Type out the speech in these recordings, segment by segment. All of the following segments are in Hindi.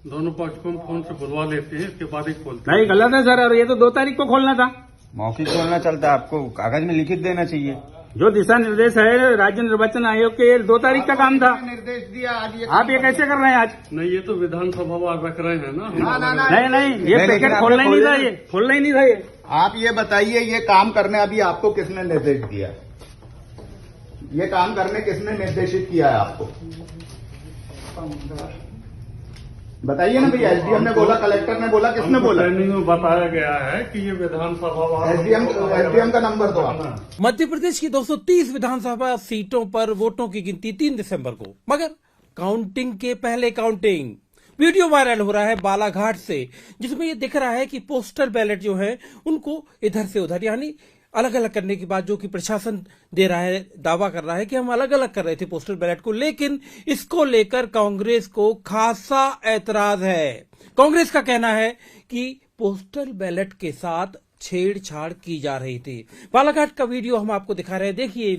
दोनों पक्ष को हम फोन से बुलवा लेते हैं, इसके बाद ही खोलते हैं। नहीं, गलत है सर, और ये तो 2 तारीख को खोलना था। मौखिक खोलना चलता है, आपको कागज में लिखित देना चाहिए। जो दिशा निर्देश है राज्य निर्वाचन आयोग के, 2 तारीख का काम था। निर्देश दिया आज आप ये कैसे कर रहे हैं आज? नहीं, ये तो विधानसभा वार रख रहे हैं ना। नहीं, ये पैकेट खोलना ही नहीं था, ये खोलना ही नहीं था ये। आप ये बताइए, ये काम करने अभी आपको किसने निर्देश दिया? ये काम करने किसने निर्देशित किया है आपको? बताइए ना भैया। एसडीएम ने बोला, कलेक्टर ने बोला, किसने बोला? ट्रेनिंग में बताया गया है कि ये विधानसभा वार। एसडीएम का नंबर दो आप। मध्य प्रदेश की 230 विधानसभा सीटों पर वोटों की गिनती 3 दिसंबर को, मगर काउंटिंग के पहले काउंटिंग। वीडियो वायरल हो रहा है बालाघाट से, जिसमें ये दिख रहा है कि पोस्टल बैलेट जो है उनको इधर से उधर यानी अलग अलग करने की बात, जो कि प्रशासन दे रहा है, दावा कर रहा है कि हम अलग अलग कर रहे थे पोस्टल बैलेट को, लेकिन इसको लेकर कांग्रेस को खासा ऐतराज है। कांग्रेस का कहना है कि पोस्टल बैलेट के साथ छेड़छाड़ की जा रही थी। बालाघाट का वीडियो हम आपको दिखा रहे हैं, देखिए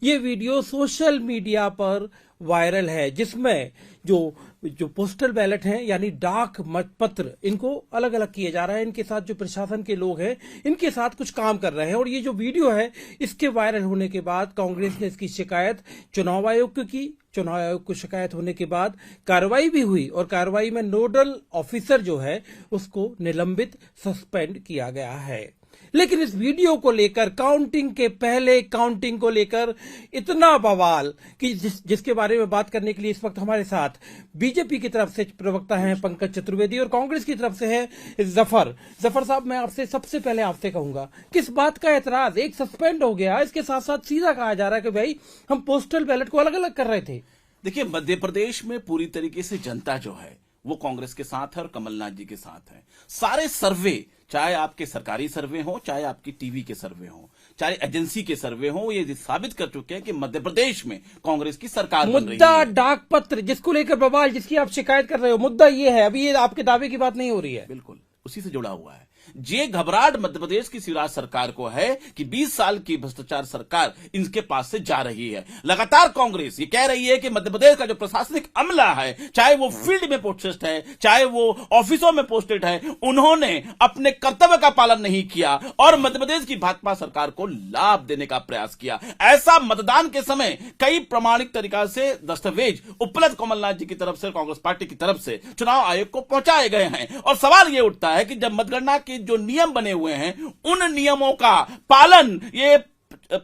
ये वीडियो सोशल मीडिया पर वायरल है, जिसमें जो पोस्टल बैलेट हैं यानी डाक मतपत्र, इनको अलग अलग किए जा रहा है। इनके साथ जो प्रशासन के लोग हैं इनके साथ कुछ काम कर रहे हैं, और ये जो वीडियो है इसके वायरल होने के बाद कांग्रेस ने इसकी शिकायत चुनाव आयोग को की। चुनाव आयोग को शिकायत होने के बाद कार्रवाई भी हुई, और कार्रवाई में नोडल ऑफिसर जो है उसको निलंबित, सस्पेंड किया गया है। लेकिन इस वीडियो को लेकर, काउंटिंग के पहले काउंटिंग को लेकर इतना बवाल कि जिसके बारे में बात करने के लिए इस वक्त हमारे साथ बीजेपी की तरफ से प्रवक्ता हैं पंकज चतुर्वेदी, और कांग्रेस की तरफ से है जफर साहब। मैं आपसे सबसे पहले आपसे कहूंगा, किस बात का एतराज? एक सस्पेंड हो गया, इसके साथ साथ सीधा कहा जा रहा है कि भाई हम पोस्टल बैलेट को अलग अलग कर रहे थे। देखिए, मध्य प्रदेश में पूरी तरीके से जनता जो है वो कांग्रेस के साथ है और कमलनाथ जी के साथ है। सारे सर्वे, चाहे आपके सरकारी सर्वे हो, चाहे आपकी टीवी के सर्वे हो, चाहे एजेंसी के सर्वे हो, ये साबित कर चुके हैं कि मध्य प्रदेश में कांग्रेस की सरकार बन रही है। मुद्दा डाक पत्र जिसको लेकर बवाल, जिसकी आप शिकायत कर रहे हो, मुद्दा ये है, अभी ये आपके दावे की बात नहीं हो रही है। बिल्कुल उसी से जुड़ा हुआ है। ये घबराहट मध्य प्रदेश की शिवराज सरकार को है कि 20 साल की भ्रष्टाचार सरकार इनके पास से जा रही है। लगातार कांग्रेस ये कह रही है कि मध्य प्रदेश का जो प्रशासनिक अमला है, चाहे वो फील्ड में पोस्टेड है, चाहे वो ऑफिसों में पोस्टेड है, उन्होंने अपने कर्तव्य का पालन नहीं किया और मध्य प्रदेश की भाजपा सरकार को लाभ देने का प्रयास किया। ऐसा मतदान के समय कई प्रमाणिक तरीका से दस्तावेज उपलब्ध कमलनाथ जी की तरफ से, कांग्रेस पार्टी की तरफ से चुनाव आयोग को पहुंचाए गए हैं। और सवाल यह उठता है कि जब मतगणना के जो नियम बने हुए हैं, उन नियमों का पालन ये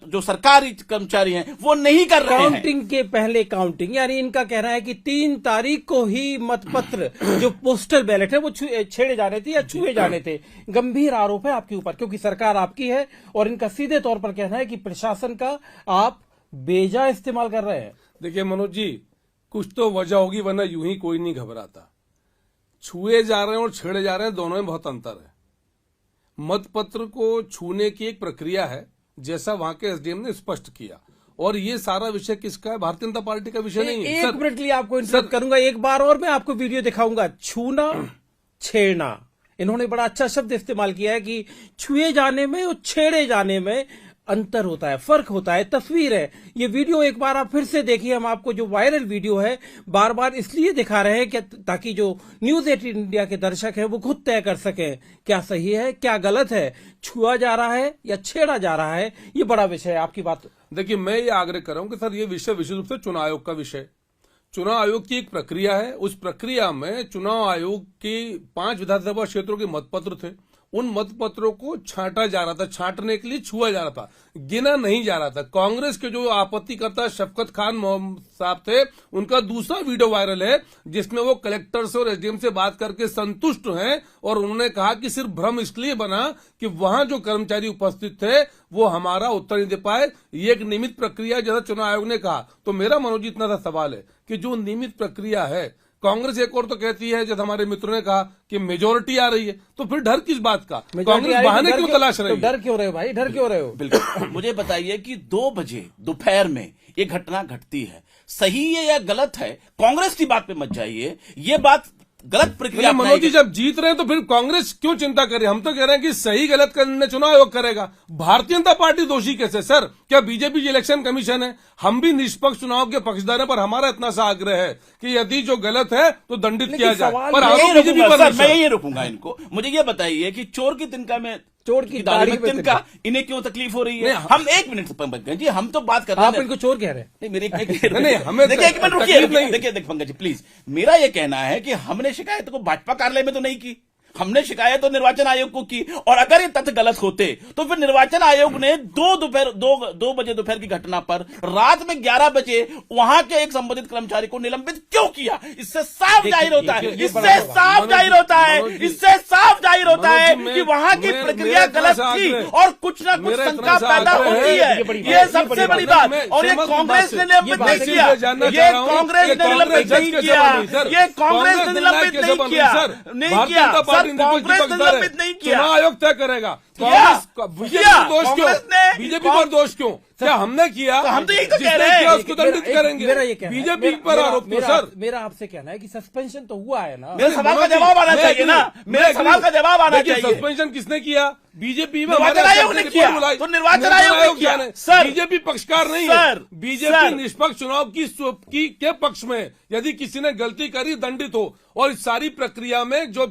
जो सरकारी कर्मचारी हैं वो नहीं कर रहे हैं। काउंटिंग के पहले काउंटिंग, यानी इनका कहना है कि 3 तारीख को ही मतपत्र जो पोस्टल बैलेट है वो छेड़े जाने थे या छुए जाने थे। गंभीर आरोप है आपके ऊपर, क्योंकि सरकार आपकी है और इनका सीधे तौर पर कहना है कि प्रशासन का आप बेजा इस्तेमाल कर रहे हैं। देखिए मनोज जी, कुछ तो वजह होगी, वरना यूं ही कोई नहीं घबराता। छुए जा रहे हैं और छेड़े जा रहे हैं, दोनों में बहुत अंतर है। मतपत्र को छूने की एक प्रक्रिया है, जैसा वहां के एसडीएम ने स्पष्ट किया, और ये सारा विषय किसका है? भारतीय जनता पार्टी का विषय नहीं है। एक मिनट लिए आपको इंटरप्ट करूंगा, एक बार और मैं आपको वीडियो दिखाऊंगा। छूना, छेड़ना, इन्होंने बड़ा अच्छा शब्द इस्तेमाल किया है कि छुए जाने में और छेड़े जाने में अंतर होता है, फर्क होता है। तस्वीर है, ये वीडियो एक बार आप फिर से देखिए। हम आपको जो वायरल वीडियो है बार बार इसलिए दिखा रहे हैं कि ताकि जो न्यूज 18 इंडिया के दर्शक हैं वो खुद तय कर सकें क्या सही है क्या गलत है, छुआ जा रहा है या छेड़ा जा रहा है। ये बड़ा विषय है आपकी बात। देखिए, मैं ये आग्रह कर रहा हूं कि सर ये विषय विशेष रूप से चुनाव आयोग का विषय। चुनाव आयोग की एक प्रक्रिया है, उस प्रक्रिया में चुनाव आयोग की 5 विधानसभा क्षेत्रों के मतपत्र थे, उन मतपत्रों को छांटा जा रहा था, छांटने के लिए छुआ जा रहा था, गिना नहीं जा रहा था। कांग्रेस के जो आपत्तिकर्ता शफकत खान साहब थे, उनका दूसरा वीडियो वायरल है जिसमें वो कलेक्टर से और एसडीएम से बात करके संतुष्ट हैं, और उन्होंने कहा कि सिर्फ भ्रम इसलिए बना कि वहां जो कर्मचारी उपस्थित थे वो हमारा उत्तर नहीं दे पाए। ये एक नियमित प्रक्रिया जैसा चुनाव आयोग ने कहा। तो मेरा मनोज इतना सा सवाल है कि जो नियमित प्रक्रिया है, कांग्रेस एक और तो कहती है, जैसे हमारे मित्रों ने कहा कि मेजोरिटी आ रही है, तो फिर डर किस बात का? कांग्रेस बहाने क्यों तलाश रही है? डर क्यों रहे हो भाई, डर क्यों रहे हो? बिल्कुल मुझे बताइए कि 2 बजे दोपहर में ये घटना घटती है, सही है या गलत है? कांग्रेस की बात पे मत जाइए, ये बात गलत प्रक्रिया मनोज अपनाई जी गई। जब जीत रहे हैं तो फिर कांग्रेस क्यों चिंता कर रही है? हम तो कह रहे हैं कि सही गलत का निर्णय चुनाव आयोग करेगा। भारतीय जनता पार्टी दोषी कैसे? सर क्या बीजेपी इलेक्शन कमीशन है? हम भी निष्पक्ष चुनाव के पक्षधर हैं, पर हमारा इतना सा आग्रह है कि यदि जो गलत है तो दंडित किया जाए। पर मैं आरोप यही बीजेपी रोकूंगा, पर सर, नहीं, मैं सर। यही रोकूंगा इनको। मुझे ये बताइए कि चोर की तिनका में चोर की दाढ़ी दाढ़ी में में तिनका इन्हें क्यों तकलीफ हो रही है? नहीं, हम एक मिनट पंकज जी, हम तो बात कर रहे आप हैं। इनको चोर कह रहे हैं? नहीं, मेरी नहीं, हमें देखिए, एक मिनट रुकिए, तकलीफ नहीं। देखिए पंकज जी प्लीज, मेरा ये कहना है कि हमने शिकायत को भाजपा कार्यालय में तो नहीं की, हमने शिकायत तो निर्वाचन आयोग को की। और अगर ये तथ्य गलत होते तो फिर निर्वाचन आयोग ने 2 बजे दोपहर की घटना पर रात में 11 बजे वहां के एक संबंधित कर्मचारी को निलंबित क्यों किया? इससे साफ जाहिर होता है, इससे साफ जाहिर होता है, इससे साफ जाहिर होता है कि वहां की प्रक्रिया गलत थी और कुछ ना कुछ शंका पैदा होती है। ये सबसे बड़ी बात। और ये कांग्रेस ने निलंबित नहीं किया, ये कांग्रेस ने निलंबित नहीं किया, ये कांग्रेस ने निलंबित नहीं किया, नहीं किया सर, कांग्रेस ने निलंबित नहीं किया। चुनाव आयोग तय करेगा। बीजेपी पर दोष क्यों? बीजेपी पर दोष क्यों? क्या हमने किया? तो हम तो यही तो कह जिसने रहे हैं। किया उसको दंडित करेंगे। मेरा ये कहना है, बीजेपी पर आरोप तो सर मेरा आपसे कहना है कि सस्पेंशन तो हुआ है ना। मेरे सवाल का जवाब आना चाहिए ना, मेरे सवाल का जवाब आना चाहिए। सस्पेंशन किसने किया? बीजेपी में निर्वाचन हमारे आयोग ने रिपोर्ट किया, बुलाई। तो निर्वाचन आयोग ने किया। जाने। सर, बीजेपी पक्षकार नहीं सर, है। BJP sir. निष्पक्ष चुनाव की के पक्ष में यदि किसी ने गलती करी दंडित हो। और इस सारी प्रक्रिया में जो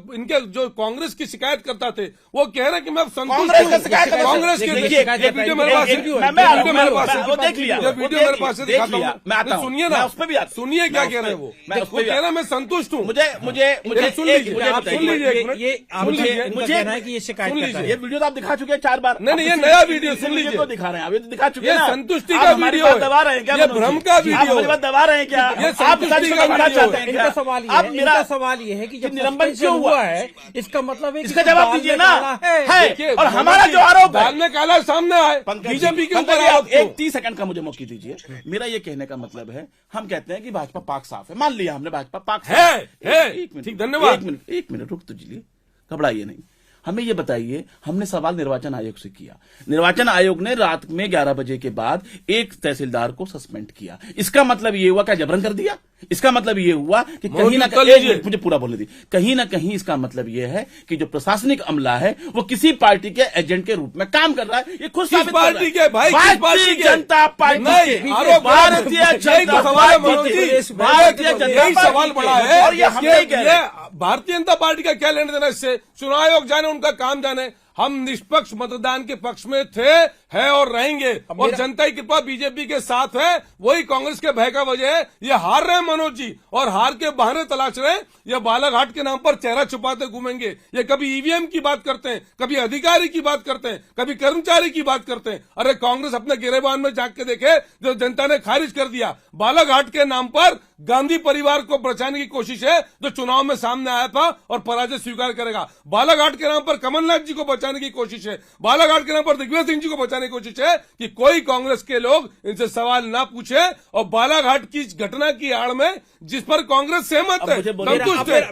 कांग्रेस की शिकायत करता थे वो कह रहे हैं कि मैं संतुष्ट कांग्रेस हूं। का शिकायत करता कांग्रेस के देखिए, ये वीडियो मेरे पास है, मैं वीडियो मेरे पास है, वो देख लिया, ये वीडियो मेरे पास है, देख दिखाता लिया, हूं। मैं आता हूं, सुनिए मैं ना, उस पे भी आता हूं। सुनिए क्या मैं कह उस रहे पे- हैं वो। मैं उस पे वो भी कह रहे हैं आता मैं संतुष्ट हूँ। मुझे सुन लीजिए, एक मिनट, बताइए, ये सुन लीजिए, इनका कहना है कि ये शिकायत सुन करता लीजिए। है। ये वीडियो तो आप दिखा चुके हैं 4 बार। नहीं, नहीं, ये आप नया किसी- वीडियो, किसी सुन वीडियो लीजिए। को दिखा रहे हैं, अभी तो दिखा चुके ये हैं ना। संतुष्टि आप का हमारी वीडियो बात है। दबा रहे हैं क्या? ये मनोज भ्रम जी? का आप वीडियो हमारी है। बात दबा रहे हैं क्या? ये आप संतुष्टि सच का बताना वीडियो चाहते है। हैं इनका क्या? सवाल ये आप है, मेरा इनका सवाल ये है कि जब निलंबन सस्पेंशन क्यों हुआ है इसका मतलब है कि इसका जवाब दाल में दीजिए ना। काला है देखिए, और हमारा जो आरोप है, दाल में काला सामने आए, बीजेपी के ऊपर आप आरोप क्यों? एक 30 सेकंड का मुझे मौका दीजिए। मेरा ये कहने का मतलब है, हम कहते हैं कि भाजपा पाक साफ है, मान लिया हमने भाजपा पाक साफ है। एक मिनट, ठीक, धन्यवाद। एक मिनट रुक तो जिलिए, घबराइए नहीं। हमें ये बताइए, हमने सवाल निर्वाचन आयोग से किया, निर्वाचन आयोग ने रात में 11 बजे के बाद एक तहसीलदार को सस्पेंड किया। इसका मतलब ये हुआ क्या जबरन कर दिया? इसका मतलब ये हुआ कि कहीं ना कहीं, एक मिनट मुझे पूरा बोलने दी, कहीं ना कहीं इसका मतलब ये है कि जो प्रशासनिक अमला है वो किसी पार्टी के एजेंट के रूप में काम कर रहा है। ये खुद साबित कर रहा है। पार्टी के भाई, किस पार्टी भारतीय के? जनता पार्टी नहीं, के। आरोप भारतीय यही जनता तो सवाल है, पार्टी मनोज के। जी। भारतीय जनता यही सवाल पार्टी बड़ा के। है। और ये हम नहीं कह रहे। भारतीय जनता पार्टी का क्या लेने देना इससे? चुनाव आयोग जाने, उनका काम जाने। हम निष्पक्ष मतदान के पक्ष में थे, है और रहेंगे। और जनता की कृपा बीजेपी के साथ है, वही कांग्रेस के भय का वजह है। ये हार रहे हैं मनोज जी, और हार के बहाने तलाश रहे हैं। ये बालाघाट के नाम पर चेहरा छुपाते घूमेंगे। ये कभी ईवीएम की बात करते हैं, कभी अधिकारी की बात करते हैं, कभी कर्मचारी की बात करते हैं। अरे कांग्रेस अपने गिरेबान में झांक के देखे, जो जनता ने खारिज कर दिया। बालाघाट के नाम पर गांधी परिवार को बचाने की कोशिश है, जो चुनाव में सामने आया था और पराजय स्वीकार करेगा। बालाघाट के नाम पर कमलनाथ जी को बचाने की कोशिश है, बालाघाट के नाम पर दिग्विजय सिंह जी को बचाने की कोशिश है कि कोई कांग्रेस के लोग इनसे सवाल ना पूछे। और बालाघाट की घटना की आड़ में जिस पर कांग्रेस सहमत है, संतुष्ट है।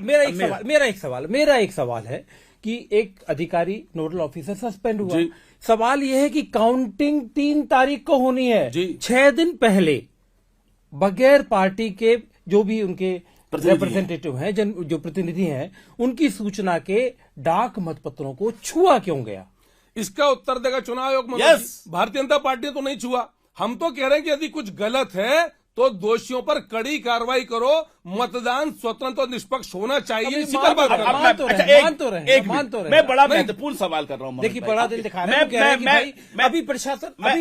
मेरा एक सवाल है कि एक अधिकारी नोडल ऑफिसर सस्पेंड हुआ। सवाल यह है कि काउंटिंग 3 तारीख को होनी है। 6 दिन पहले बगैर पार्टी के जो भी उनके रिप्रेजेंटेटिव हैं, जो प्रतिनिधि हैं, उनकी सूचना के डाक मतपत्रों को छुआ क्यों गया? इसका उत्तर देगा चुनाव आयोग। भारतीय जनता पार्टी तो नहीं छुआ। हम तो कह रहे हैं कि यदि कुछ गलत है तो दोषियों पर कड़ी कार्रवाई करो। मतदान स्वतंत्र और निष्पक्ष होना चाहिए। इसी पर बात कर रहे हैं। मान तो रहे मैं बड़ा महत्वपूर्ण सवाल कर रहा हूं। देखिए, बड़ा दिल दिखा रहे हैं। कह रहे हैं कि भाई अभी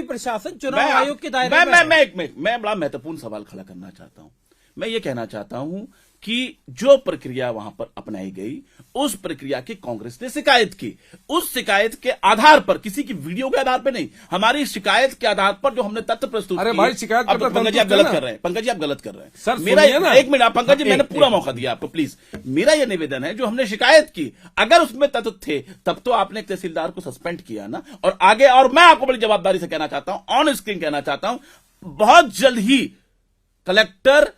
प्रशासन चुनाव आयोग के दायरे में। मैं बड़ा महत्वपूर्ण सवाल खड़ा करना चाहता हूं। मैं ये कहना चाहता हूं कि जो प्रक्रिया वहां पर अपनाई गई, उस प्रक्रिया की कांग्रेस ने शिकायत की। उस शिकायत के आधार पर, किसी की वीडियो के आधार पर नहीं, हमारी शिकायत के आधार पर जो हमने तथ्य प्रस्तुत अरे किए। भाई, शिकायत करता पंकज जी आप गलत कर रहे हैं, पंकज जी आप गलत कर रहे हैं। सर, मेरा सुनिए ना। एक मिनट, पंकज जी मैंने पूरा मौका दिया आपको, प्लीज। मेरा यह निवेदन है, जो हमने शिकायत की, अगर उसमें तथ्य थे तब तो आपने एक तहसीलदार को सस्पेंड किया ना। और आगे, और मैं आपको बड़ी जवाबदारी से कहना चाहता हूं, ऑन स्क्रीन कहना चाहता हूं, बहुत जल्द ही कलेक्टर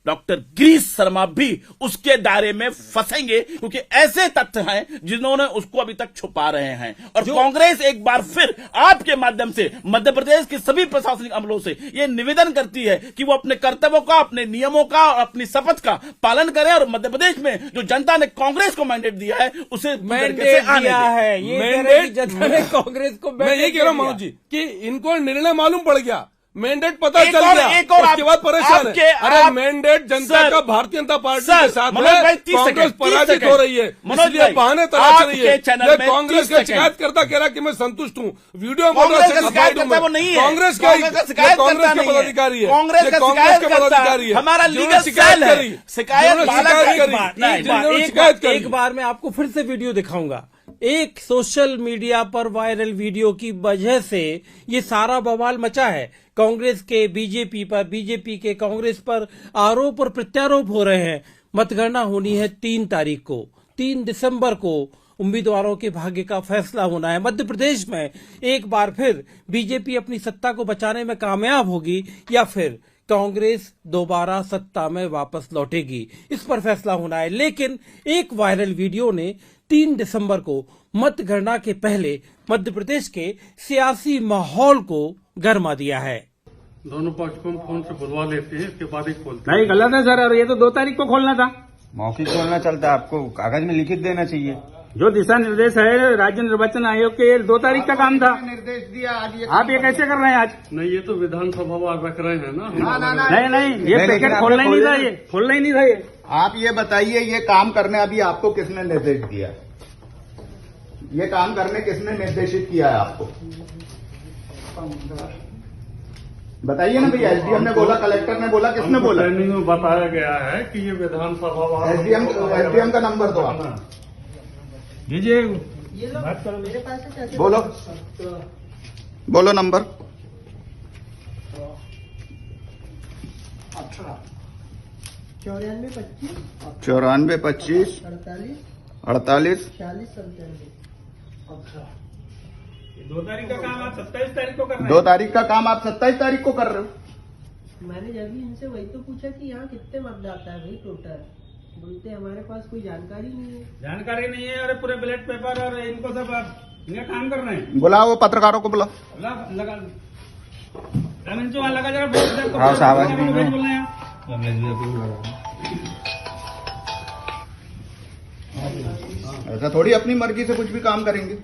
डॉक्टर गिरीश शर्मा भी उसके दायरे में फंसेंगे, क्योंकि ऐसे तथ्य हैं जिन्होंने उसको अभी तक छुपा रहे हैं। और कांग्रेस एक बार फिर आपके माध्यम से मध्य प्रदेश के सभी प्रशासनिक अमलों से यह निवेदन करती है कि वो अपने कर्तव्यों का, अपने नियमों का और अपनी शपथ का पालन करें और मध्य प्रदेश में जो जनता ने कांग्रेस को मैंडेट दिया है उसे मैंडेट दिया है। ये मैंडेट जनता ने कांग्रेस को मैं यही कह रहा हूं मनोज जी कि इनको निर्णय मालूम पड़ गया, मैंडेट पता एक चल और- गया, एक और उसके बाद परेशान है। अरे मैंडेट जनता सर, का भारतीय जनता पार्टी सर, के साथ मनोज भाई, 30 कांग्रेस सेकंड, पराजित 30 हो रही है, मनोज इसलिए भाई, बहाने तलाश रही है। आपके चैनल ये में कांग्रेस 30 का शिकायत करता कह रहा कि मैं संतुष्ट हूँ, वीडियो में कांग्रेस का शिकायत करता है वो नहीं है। कांग्रेस का कांग्रेस का शिकायत कांग्रेस करता के नहीं है। पदाधिकारी है, कांग्रेस ये का कांग्रेस शिकायत के करता है। पदाधिकारी है। हमारा जिन्होंने लीगल शिकायत सेल है। करी, शिकायत जिन्होंने बाला शिकायत का- करी, नहीं, जिन्होंने शिकायत करी। एक बार मैं आपको फिर से वीडियो दिखाऊंगा। एक सोशल मीडिया पर वायरल वीडियो की वजह से ये सारा बवाल मचा है। कांग्रेस के बीजेपी पर, बीजेपी के कांग्रेस पर आरोप और प्रत्यारोप हो रहे हैं। मतगणना होनी है 3 तारीख को, 3 दिसंबर को उम्मीदवारों के भाग्य का फैसला होना है। मध्य प्रदेश में एक बार फिर बीजेपी अपनी सत्ता को बचाने में कामयाब होगी या फिर कांग्रेस दोबारा सत्ता में वापस लौटेगी, इस पर फैसला होना है। लेकिन एक वायरल वीडियो ने 3 दिसंबर को मतगणना के पहले मध्य प्रदेश के सियासी माहौल को गरमा दिया है। दोनों पक्ष को हम फोन से बुलवा लेते हैं, इसके बाद ही खोलते हैं। नहीं गलत है सर, और ये तो 2 तारीख को खोलना था। मौखिक खोलना चलता है, आपको कागज में लिखित देना चाहिए। जो दिशा निर्देश है राज्य निर्वाचन आयोग के, ये 2 तारीख का काम था। निर्देश दिया आज ये आप ये कैसे कर रहे हैं आज? नहीं, ये तो विधानसभा वार रख रहे हैं ना। नहीं नहीं, ये नहीं, पैकेट लेकिन खोलना ही आपने नहीं था, खोले ये खोलना ही नहीं था ये। आप ये बताइए, ये काम करने अभी आपको किसने निर्देश दिया? ये काम करने किसने निर्देशित किया है आपको? बताइए ना भैया। एसडीएम ने बोला, कलेक्टर ने बोला, किसने हमको बोला? ट्रेनिंग में बताया गया है कि ये विधानसभा वार एसडीएम का नंबर दो आप। दीजिए, बोलो बोलो नंबर। 9425 48 2 तारीख का काम आप 27 तारीख को कर रहे हैं। 2 तारीख का काम आप 27 तारीख को कर रहे हो। मैंने जब भी इनसे वही तो पूछा कि यहाँ कितने मतदाता है भाई टोटल, बोलते हमारे पास कोई जानकारी नहीं है। जानकारी नहीं है, और पूरे बैलेट पेपर और इनको सब आप इनका काम कर रहे हैं। बुलाओ वो पत्रकारों को, बुलाओ। लगा रमेश वहाँ लगा जरा। हाँ, शाबाश। बोल रहे हैं। ऐसा थोड़ी अपनी मर्जी से कुछ भी काम करेंगे।